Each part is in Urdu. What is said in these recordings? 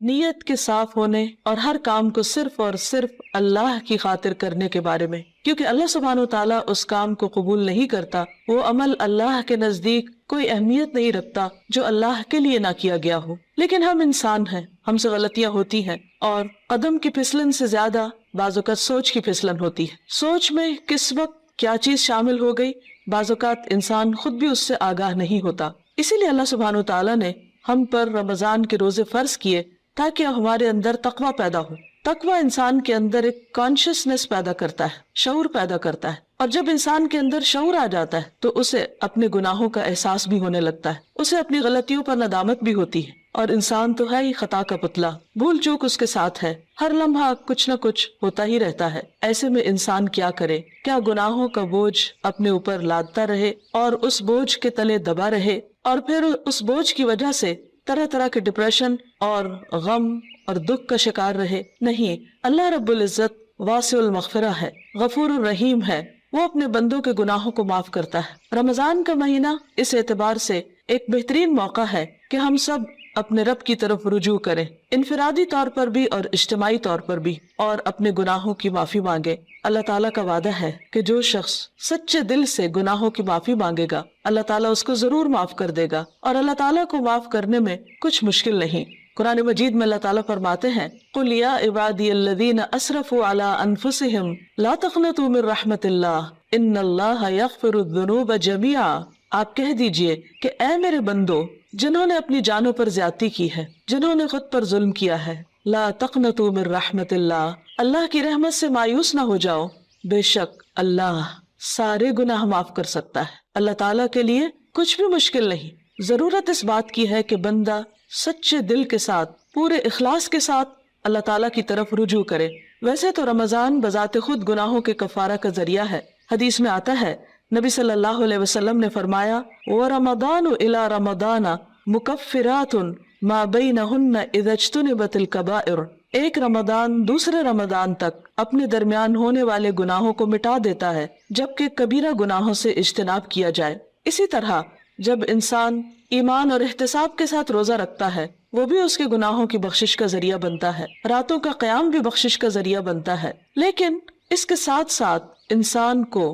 نیت کے صاف ہونے اور ہر کام کو صرف اور صرف اللہ کی خاطر کرنے کے بارے میں، کیونکہ اللہ سبحانہ وتعالیٰ اس کام کو قبول نہیں کرتا، وہ عمل اللہ کے نزدیک کوئی اہمیت نہیں رکھتا جو اللہ کے لیے نہ کیا گیا ہو۔ لیکن ہم انسان ہیں، ہم سے غلطیاں ہوتی ہیں، اور قدم کی پھسلن سے زیادہ بعض اوقات سوچ کی پھسلن ہوتی ہے۔ سوچ میں کس وقت کیا چیز شامل ہو گئی، بعض اوقات انسان خود بھی اس سے آگاہ نہیں ہوتا۔ اسی لیے اللہ سبحانہ وتعالیٰ نے ہم پر رمضان کے روزے فرض کیے تاکہ ہمارے اندر تقویٰ پیدا ہو۔ تقویٰ انسان کے اندر ایک کانشیسنس پیدا کرتا ہے، شعور پیدا کرتا ہے، اور جب انسان کے اندر شعور آ جاتا ہے تو اسے اپنے گناہوں کا احساس بھی ہونے لگتا ہے، اسے اپنی غلطیوں پر ندامت بھی ہوتی ہے، اور انسان تو ہے ہی خطا کا پتلا، بھول چوک اس کے ساتھ ہے، ہر لمحہ کچھ نہ کچھ ہوتا ہی رہتا ہے۔ ایسے میں انسان کیا کرے؟ کیا گناہوں کا بوجھ اپنے اوپر لادتا رہے اور اس بوجھ کے تلے دبا رہے، اور پھر اس بوجھ کی وجہ سے طرح طرح کے ڈپریشن اور غم اور دکھ کا شکار رہے؟ نہیں، اللہ رب العزت واسع المغفرہ ہے، غفور الرحیم ہے، وہ اپنے بندوں کے گناہوں کو معاف کرتا ہے۔ رمضان کا مہینہ اس اعتبار سے ایک بہترین موقع ہے کہ ہم سب اپنے رب کی طرف رجوع کریں، انفرادی طور پر بھی اور اجتماعی طور پر بھی، اور اپنے گناہوں کی معافی مانگے۔ اللہ تعالیٰ کا وعدہ ہے کہ جو شخص سچے دل سے گناہوں کی معافی مانگے گا، اللہ تعالیٰ اس کو ضرور معاف کر دے گا، اور اللہ تعالیٰ کو معاف کرنے میں کچھ مشکل نہیں۔ قرآن مجید میں اللہ تعالیٰ فرماتے ہیں، قُلْ يَا عِبَادِيَ الَّذِينَ أَسْرَفُوا عَلَىٰ أَنفُسِهِمْ لَا تَقْنَطُوا مِن رَحْمَةِ اللَّهِ إِنَّ اللَّهَ يَغْفِرُ الذُّنُوبَ جَمِيعًا۔ آپ کہہ دیجئے کہ اے میرے بندو، جنہوں نے اپنی جانوں پر زیادتی کی ہے، جنہوں نے خود پر ظلم کیا ہے، لا تقنطوا من رحمت اللہ، اللہ کی رحمت سے مایوس نہ ہو جاؤ، بے شک اللہ سارے گناہ معاف کر سکتا ہے۔ اللہ تعالیٰ کے لیے کچھ بھی مشکل نہیں۔ ضرورت اس بات کی ہے کہ بندہ سچے دل کے ساتھ، پورے اخلاص کے ساتھ اللہ تعالیٰ کی طرف رجوع کرے۔ ویسے تو رمضان بذات خود گناہوں کے کفارہ کا ذریعہ ہے۔ حدیث میں آتا ہے، نبی صلی اللہ علیہ وسلم نے فرمایا، وَرَمَضَانُ إِلَى رَمَضَانَ مُكَفِّرَاتٌ مَا بَيْنَهُنَّ إِذَا اجْتُنِبَتِ الْكَبَائِرُ۔ ایک رمضان دوسرے رمضان تک اپنے درمیان ہونے والے گناہوں کو مٹا دیتا ہے جبکہ کبیرہ گناہوں سے اجتناب کیا جائے۔ اسی طرح جب انسان ایمان اور احتساب کے ساتھ روزہ رکھتا ہے، وہ بھی اس کے گناہوں کی بخشش کا ذریعہ بنتا ہے، راتوں کا قیام بھی بخشش کا ذریعہ بنتا ہے۔ لیکن اس کے ساتھ ساتھ انسان کو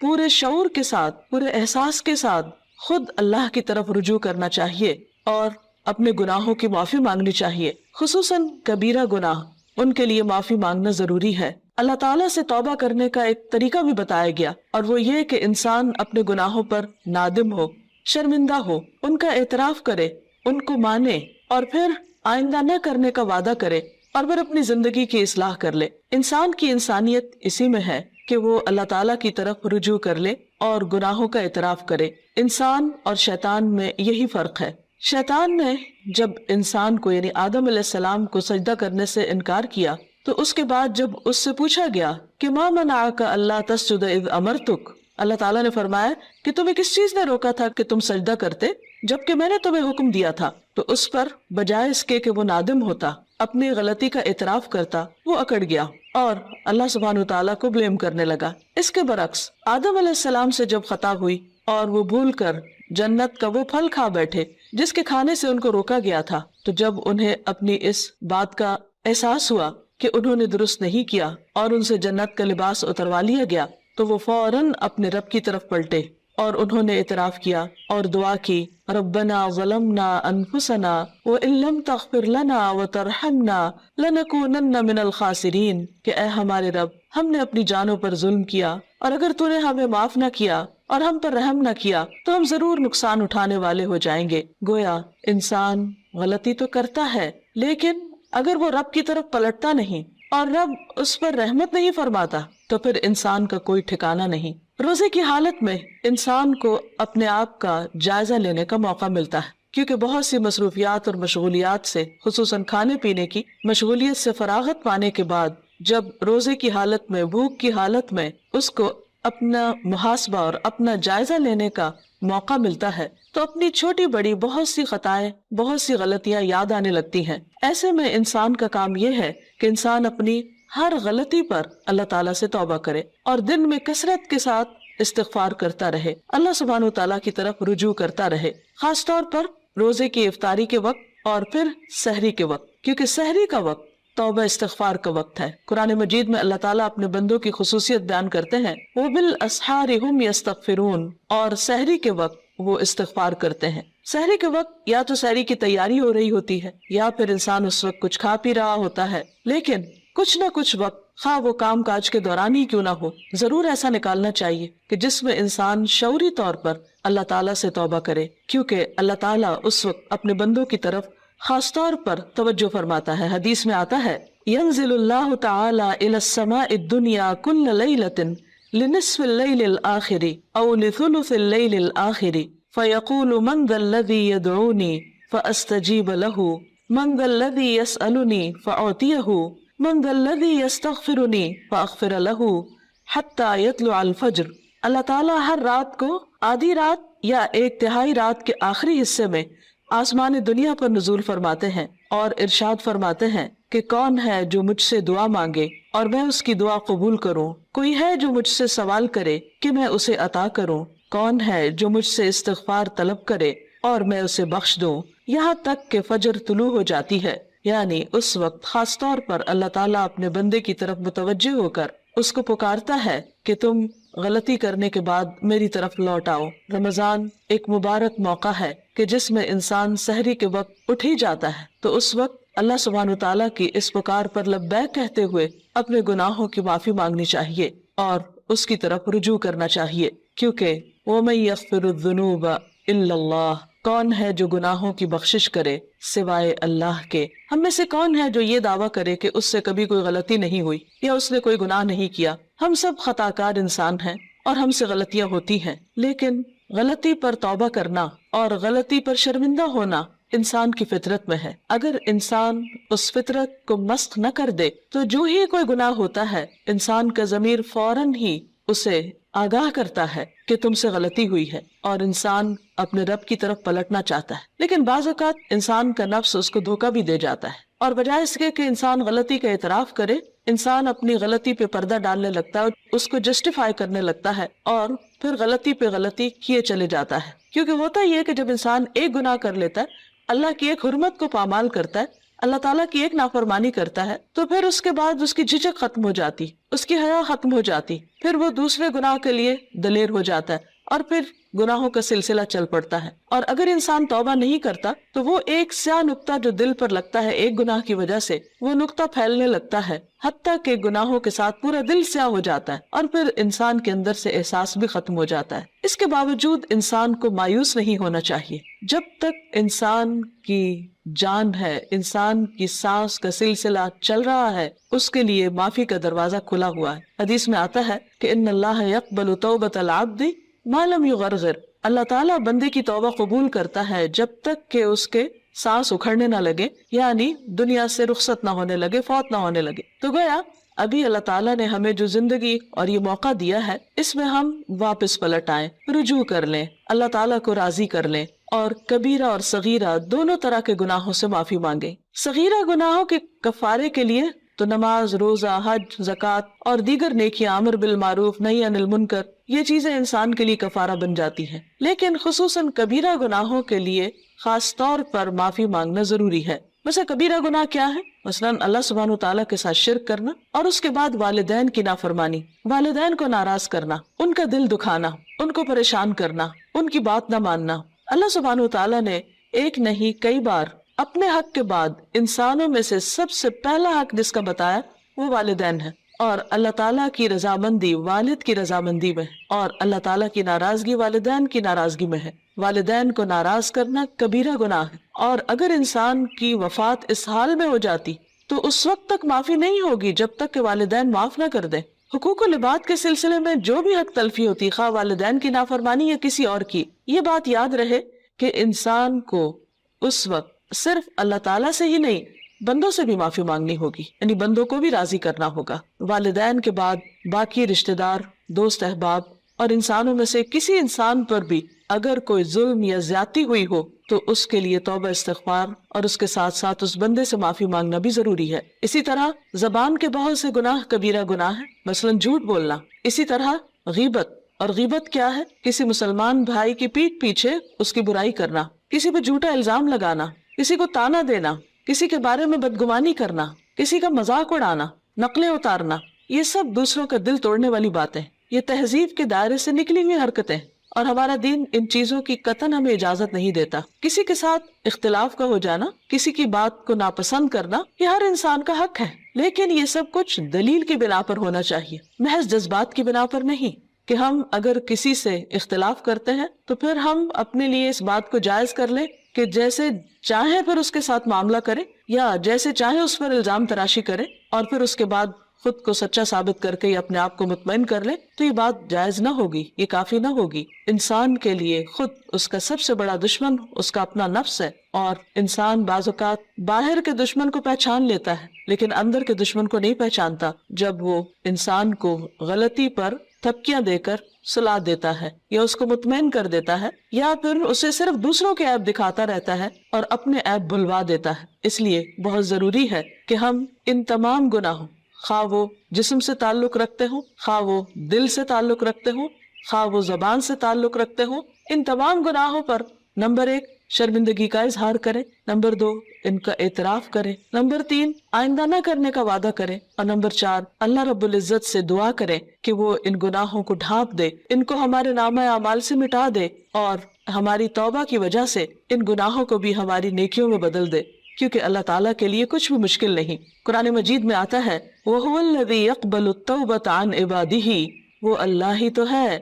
پورے شعور کے ساتھ، پورے احساس کے ساتھ خود اللہ کی طرف رجوع کرنا چاہیے اور اپنے گناہوں کی معافی مانگنی چاہیے، خصوصاً کبیرہ گناہ، ان کے لیے معافی مانگنا ضروری ہے۔ اللہ تعالیٰ سے توبہ کرنے کا ایک طریقہ بھی بتایا گیا، اور وہ یہ کہ انسان اپنے گناہوں پر نادم ہو، شرمندہ ہو، ان کا اعتراف کرے، ان کو مانے، اور پھر آئندہ نہ کرنے کا وعدہ کرے، اور پھر اپنی زندگی کی اصلاح کر لے۔ انسان کی انسانیت اسی میں ہے کہ وہ اللہ تعالیٰ کی طرف رجوع کر لے اور گناہوں کا اعتراف کرے۔ انسان اور شیطان میں یہی فرق ہے۔ شیطان نے جب انسان کو یعنی آدم علیہ السلام کو سجدہ کرنے سے انکار کیا تو اس کے بعد جب اس سے پوچھا گیا کہ ما منعک الا تسجد اذ امرتک، اللہ تعالیٰ نے فرمایا کہ تمہیں کس چیز نے روکا تھا کہ تم سجدہ کرتے جبکہ میں نے تمہیں حکم دیا تھا؟ تو اس پر بجائے اس کے کہ وہ نادم ہوتا، اپنی غلطی کا اعتراف کرتا، وہ اکڑ گیا اور اللہ سبحانہ تعالیٰ کو بلیم کرنے لگا۔ اس کے برعکس آدم علیہ السلام سے جب خطا ہوئی اور وہ بھول کر جنت کا وہ پھل کھا بیٹھے جس کے کھانے سے ان کو روکا گیا تھا، تو جب انہیں اپنی اس بات کا احساس ہوا کہ انہوں نے درست نہیں کیا اور ان سے جنت کا لباس اتروا لیا گیا، تو وہ فوراً اپنے رب کی طرف پلٹے اور انہوں نے اعتراف کیا اور دعا کی، ربنا ظلمنا انفسنا وان لم تغفر لنا وترحمنا لنکونن من الخاسرین، کہ اے ہمارے رب، ہم نے اپنی جانوں پر ظلم کیا اور اگر تو نے ہمیں معاف نہ کیا اور ہم پر رحم نہ کیا تو ہم ضرور نقصان اٹھانے والے ہو جائیں گے۔ گویا انسان غلطی تو کرتا ہے، لیکن اگر وہ رب کی طرف پلٹتا نہیں اور رب اس پر رحمت نہیں فرماتا تو پھر انسان کا کوئی ٹھکانہ نہیں۔ روزے کی حالت میں انسان کو اپنے آپ کا جائزہ لینے کا موقع ملتا ہے، کیونکہ بہت سی مصروفیات اور مشغولیات سے، خصوصاً کھانے پینے کی مشغولیت سے فراغت پانے کے بعد جب روزے کی حالت میں، بھوک کی حالت میں اس کو اپنا محاسبہ اور اپنا جائزہ لینے کا موقع ملتا ہے تو اپنی چھوٹی بڑی بہت سی خطائیں، بہت سی غلطیاں یاد آنے لگتی ہیں۔ ایسے میں انسان کا کام یہ ہے کہ انسان اپنی ہر غلطی پر اللہ تعالیٰ سے توبہ کرے اور دن میں کثرت کے ساتھ استغفار کرتا رہے، اللہ سبحانہ و تعالیٰ کی طرف رجوع کرتا رہے۔ خاص طور پر روزے کی افطاری کے وقت اور پھر سحری کے وقت، کیونکہ سحری کا وقت توبہ استغفار کا وقت ہے۔ قرآن مجید میں اللہ تعالیٰ اپنے بندوں کی خصوصیت بیان کرتے ہیں، وَبِالْأَسْحَارِ هُمْ يَسْتَغْفِرُونَ، اور سحری کے وقت وہ استغفار کرتے ہیں۔ سحری کے وقت یا تو سحری کی تیاری ہو رہی ہوتی ہے یا پھر انسان اس وقت کچھ کھا پی رہا ہوتا ہے، لیکن کچھ نہ کچھ وقت، خواہ وہ کام کاج کے دوران ہی کیوں نہ ہو، ضرور ایسا نکالنا چاہیے کہ جس میں انسان شعوری طور پر اللہ تعالیٰ سے توبہ کرے، کیونکہ اللہ تعالیٰ اس وقت اپنے بندوں کی طرف خاص طور پر توجہ فرماتا ہے۔ حدیث میں آتا ہے، ينزل اللہ تعالی الى السماء الدنیا كل ليلة لنصف الليل الآخر او لثلث الليل الآخر فيقول من ذا الذي يدعوني فأستجيب له من ذا الذي يسألني فأعطيه من ذا الذي يستغفرني فأغفر له حتى يطلع الفجر۔ اللہ تعالیٰ ہر رات کو آدھی رات یا ایک تہائی رات کے آخری حصے میں آسمان دنیا پر نزول فرماتے ہیں اور ارشاد فرماتے ہیں کہ کون ہے جو مجھ سے دعا مانگے اور میں اس کی دعا قبول کروں، کوئی ہے جو مجھ سے سوال کرے کہ میں اسے عطا کروں، کون ہے جو مجھ سے استغفار طلب کرے اور میں اسے بخش دوں، یہاں تک کہ فجر طلوع ہو جاتی ہے۔ یعنی اس وقت خاص طور پر اللہ تعالیٰ اپنے بندے کی طرف متوجہ ہو کر اس کو پکارتا ہے کہ تم غلطی کرنے کے بعد میری طرف لوٹ آؤ۔ رمضان ایک مبارک موقع ہے کہ جس میں انسان سحری کے وقت اٹھ ہی جاتا ہے، تو اس وقت اللہ سبحانہ تعالیٰ کی اس پکار پر لبیک کہتے ہوئے اپنے گناہوں کی معافی مانگنی چاہیے اور اس کی طرف رجوع کرنا چاہیے، کیونکہ وَمَن يَغْفِرُ الذُّنُوبَ إِلَّا اللَّهُ، کون ہے جو گناہوں کی بخشش کرے سوائے اللہ کے۔ ہم میں سے کون ہے جو یہ دعویٰ کرے کہ اس سے کبھی کوئی غلطی نہیں ہوئی یا اس نے کوئی گناہ نہیں کیا؟ ہم سب خطا کار انسان ہیں اور ہم سے غلطیاں ہوتی ہیں، لیکن غلطی پر توبہ کرنا اور غلطی پر شرمندہ ہونا انسان کی فطرت میں ہے۔ اگر انسان اس فطرت کو مسخ نہ کر دے تو جو ہی کوئی گناہ ہوتا ہے، انسان کا ضمیر فوراً ہی اسے آگاہ کرتا ہے کہ تم سے غلطی ہوئی ہے اور انسان اپنے رب کی طرف پلٹنا چاہتا ہے۔ لیکن بعض اوقات انسان کا نفس اس کو دھوکہ بھی دے جاتا ہے، اور بجائے اس کے کہ انسان غلطی کا اعتراف کرے، انسان اپنی غلطی پہ پردہ ڈالنے لگتا ہے، اس کو جسٹیفائی کرنے لگتا ہے اور پھر غلطی پہ غلطی کیے چلے جاتا ہے۔ کیونکہ ہوتا یہ ہے کہ جب انسان ایک گناہ کر لیتا ہے، اللہ کی ایک حرمت کو پامال کرتا ہے، اللہ تعالیٰ کی ایک نافرمانی کرتا ہے، تو پھر اس کے بعد اس کی جھجک ختم ہو جاتی، اس کی حیا ختم ہو جاتی، پھر وہ دوسرے گناہ کے لیے دلیر ہو جاتا ہے اور پھر گناہوں کا سلسلہ چل پڑتا ہے۔ اور اگر انسان توبہ نہیں کرتا تو وہ ایک سیاہ نقطہ جو دل پر لگتا ہے ایک گناہ کی وجہ سے، وہ نقطہ پھیلنے لگتا ہے حتیٰ کہ گناہوں کے ساتھ پورا دل سیاہ ہو جاتا ہے اور پھر انسان کے اندر سے احساس بھی ختم ہو جاتا ہے۔ اس کے باوجود انسان کو مایوس نہیں ہونا چاہیے۔ جب تک انسان کی جان ہے، انسان کی سانس کا سلسلہ چل رہا ہے، اس کے لیے معافی کا دروازہ کھلا ہوا ہے۔ حدیث میں آتا ہے کہ ان اللہ یقبل توبۃ العبد ما لم یغرغر، اللہ تعالیٰ بندے کی توبہ قبول کرتا ہے جب تک کہ اس کے سانس اکھڑنے نہ لگے، یعنی دنیا سے رخصت نہ ہونے لگے، فوت نہ ہونے لگے۔ تو گویا ابھی اللہ تعالیٰ نے ہمیں جو زندگی اور یہ موقع دیا ہے، اس میں ہم واپس پلٹ آئیں، رجوع کر لیں، اللہ تعالیٰ کو راضی کر لیں اور کبیرہ اور صغیرہ دونوں طرح کے گناہوں سے معافی مانگیں۔ صغیرہ گناہوں کے کفارے کے لیے تو نماز، روزہ، حج، زکوٰۃ اور دیگر نیکیاں، امر بالمعروف، نہی عن المنکر، یہ چیزیں انسان کے لیے کفارہ بن جاتی ہیں۔ لیکن خصوصاً کبیرہ گناہوں کے لیے خاص طور پر معافی مانگنا ضروری ہے۔ ویسے کبیرہ گناہ کیا ہے؟ مثلاً اللہ سبحانہ تعالیٰ کے ساتھ شرک کرنا، اور اس کے بعد والدین کی نافرمانی، والدین کو ناراض کرنا، ان کا دل دکھانا، ان کو پریشان کرنا، ان کی بات نہ ماننا۔ اللہ سبحانہ تعالیٰ نے ایک نہیں کئی بار اپنے حق کے بعد انسانوں میں سے سب سے پہلا حق جس کا بتایا وہ والدین ہے، اور اللہ تعالیٰ کی رضامندی والد کی رضامندی میں ہے، اور اللہ تعالیٰ کی ناراضگی والدین کی ناراضگی میں ہے۔ والدین کو ناراض کرنا کبیرہ گناہ ہے، اور اگر انسان کی وفات اس حال میں ہو جاتی تو اس وقت تک معافی نہیں ہوگی جب تک کہ والدین معاف نہ کر دیں۔ حقوق العباد کے سلسلے میں جو بھی حق تلفی ہوتی، خواہ والدین کی نافرمانی یا کسی اور کی، یہ بات یاد رہے کہ انسان کو اس وقت صرف اللہ تعالیٰ سے ہی نہیں، بندوں سے بھی معافی مانگنی ہوگی، یعنی بندوں کو بھی راضی کرنا ہوگا۔ والدین کے بعد باقی رشتہ دار، دوست احباب اور انسانوں میں سے کسی انسان پر بھی اگر کوئی ظلم یا زیادتی ہوئی ہو تو اس کے لیے توبہ استغفار اور اس کے ساتھ ساتھ اس بندے سے معافی مانگنا بھی ضروری ہے۔ اسی طرح زبان کے بہت سے گناہ کبیرہ گناہ ہے، مثلاً جھوٹ بولنا۔ اسی طرح غیبت، اور غیبت کیا ہے؟ کسی مسلمان بھائی کی پیٹھ پیچھے اس کی برائی کرنا، کسی پہ جھوٹا الزام لگانا، کسی کو تانا دینا، کسی کے بارے میں بدگمانی کرنا، کسی کا مذاق اڑانا، نقلیں اتارنا، یہ سب دوسروں کا دل توڑنے والی باتیں، یہ تہذیب کے دائرے سے نکلی ہوئی حرکتیں، اور ہمارا دین ان چیزوں کی قطعاً ہمیں اجازت نہیں دیتا۔ کسی کے ساتھ اختلاف کا ہو جانا، کسی کی بات کو ناپسند کرنا، یہ ہر انسان کا حق ہے، لیکن یہ سب کچھ دلیل کی بنا پر ہونا چاہیے، محض جذبات کی بنا پر نہیں، کہ ہم اگر کسی سے اختلاف کرتے ہیں تو پھر ہم اپنے لیے اس بات کو جائز کر لیں کہ جیسے چاہے پھر اس کے ساتھ معاملہ کرے، یا جیسے چاہے اس پر الزام تراشی کرے، اور پھر اس کے بعد خود کو سچا ثابت کر کے یا اپنے آپ کو مطمئن کر لے، تو یہ بات جائز نہ ہوگی، یہ کافی نہ ہوگی۔ انسان کے لیے خود اس کا سب سے بڑا دشمن اس کا اپنا نفس ہے، اور انسان بعض اوقات باہر کے دشمن کو پہچان لیتا ہے لیکن اندر کے دشمن کو نہیں پہچانتا، جب وہ انسان کو غلطی پر تھپکیاں دے کر سلا دیتا ہے، یا اس کو مطمئن کر دیتا ہے، یا پھر اسے صرف دوسروں کے عیب دکھاتا رہتا ہے اور اپنے عیب بھلوا دیتا ہے۔ اس لیے بہت ضروری ہے کہ ہم ان تمام گناہوں، خواہ وہ جسم سے تعلق رکھتے ہوں، خواہ وہ دل سے تعلق رکھتے ہوں، خواہ وہ زبان سے تعلق رکھتے ہوں، ان تمام گناہوں پر نمبر 1 شرمندگی کا اظہار کریں، نمبر 2 ان کا اعتراف کریں، نمبر 3 آئندہ نہ کرنے کا وعدہ کریں، اور نمبر 4 اللہ رب العزت سے دعا کریں کہ وہ ان گناہوں کو ڈھانپ دے، ان کو ہمارے نامہ اعمال سے مٹا دے، اور ہماری توبہ کی وجہ سے ان گناہوں کو بھی ہماری نیکیوں میں بدل دے، کیونکہ اللہ تعالیٰ کے لیے کچھ بھی مشکل نہیں۔ قرآن مجید میں آتا ہے وَهُوَ الَّذِي يَقْبَلُ التَّوْبَةَ عَنْ عِبَادِهِ، وہ اللہ ہی تو ہے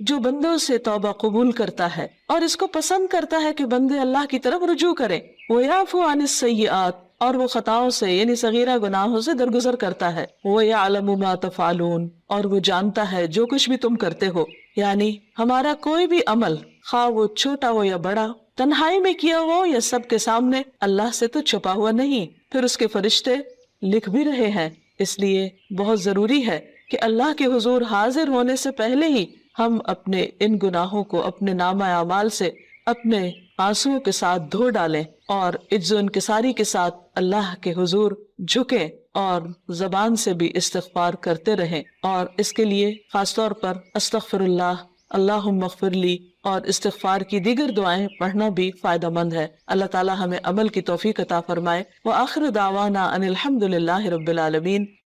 جو بندوں سے توبہ قبول کرتا ہے اور اس کو پسند کرتا ہے کہ بندے اللہ کی طرف رجوع کریں۔ وَيَعْفُو عَنِ السَّيِّئَاتِ، اور وہ خطاؤں سے یعنی صغیرہ گناہوں سے درگزر کرتا ہے۔ وَيَعْلَمُ مَا تَفْعَلُونَ، اور وہ جانتا ہے جو کچھ بھی تم کرتے ہو، یعنی ہمارا کوئی بھی عمل، خواہ وہ چھوٹا ہو یا بڑا، تنہائی میں کیا ہو یا سب کے سامنے، اللہ سے تو چھپا ہوا نہیں، پھر اس کے فرشتے لکھ بھی رہے ہیں۔ اس لیے بہت ضروری ہے کہ اللہ کے حضور حاضر ہونے سے پہلے ہی ہم اپنے ان گناہوں کو اپنے نامہ اعمال سے اپنے آنسوؤں کے ساتھ دھو ڈالیں، اور عجز و انکساری کے ساتھ اللہ کے حضور جھکیں، اور زبان سے بھی استغفار کرتے رہیں، اور اس کے لیے خاص طور پر استغفر اللہ، اللہم اغفر لی اور استغفار کی دیگر دعائیں پڑھنا بھی فائدہ مند ہے۔ اللہ تعالی ہمیں عمل کی توفیق عطا فرمائے۔ وآخر دعوانا ان الحمد للہ رب العالمین۔